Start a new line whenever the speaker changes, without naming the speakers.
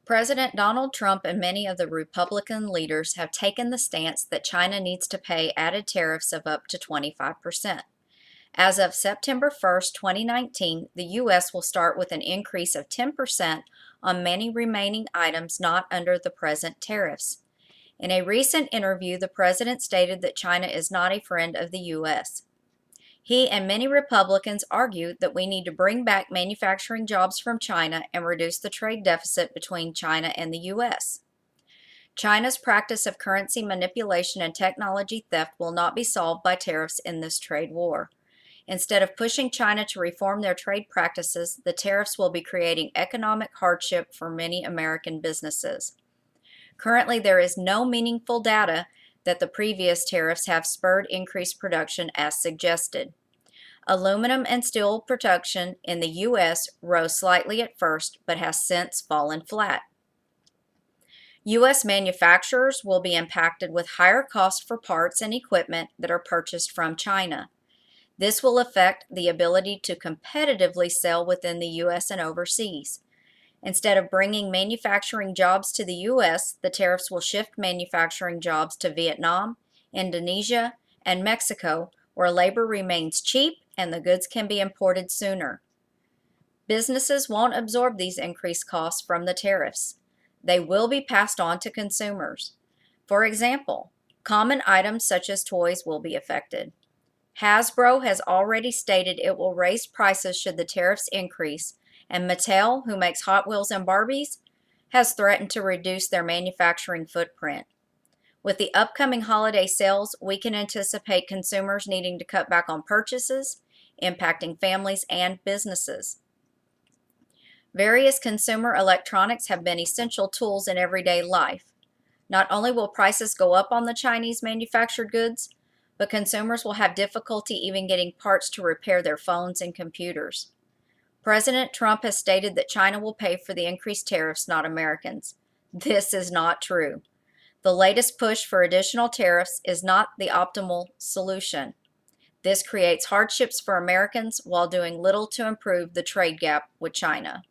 President Donald Trump and many of the Republican leaders have taken the stance that China needs to pay added tariffs of up to 25%. As of September 1st, 2019, the U.S. will start with an increase of 10% on many remaining items not under the present tariffs. In a recent interview, the president stated that China is not a friend of the U.S. He and many Republicans argue that we need to bring back manufacturing jobs from China and reduce the trade deficit between China and the U.S. China's practice of currency manipulation and technology theft will not be solved by tariffs in this trade war. Instead of pushing China to reform their trade practices, the tariffs will be creating economic hardship for many American businesses. Currently, there is no meaningful data that the previous tariffs have spurred increased production as suggested. Aluminum and steel production in the U.S. rose slightly at first, but has since fallen flat. U.S. manufacturers will be impacted with higher costs for parts and equipment that are purchased from China. This will affect the ability to competitively sell within the U.S. and overseas. Instead of bringing manufacturing jobs to the U.S., the tariffs will shift manufacturing jobs to Vietnam, Indonesia, and Mexico, where labor remains cheap and the goods can be imported sooner. Businesses won't absorb these increased costs from the tariffs. They will be passed on to consumers. For example, common items such as toys will be affected. Hasbro has already stated it will raise prices should the tariffs increase, and Mattel, who makes Hot Wheels and Barbies, has threatened to reduce their manufacturing footprint. With the upcoming holiday sales, we can anticipate consumers needing to cut back on purchases, impacting families and businesses. Various consumer electronics have been essential tools in everyday life. Not only will prices go up on the Chinese manufactured goods, but consumers will have difficulty even getting parts to repair their phones and computers. President Trump has stated that China will pay for the increased tariffs, not Americans. This is not true. The latest push for additional tariffs is not the optimal solution. This creates hardships for Americans while doing little to improve the trade gap with China.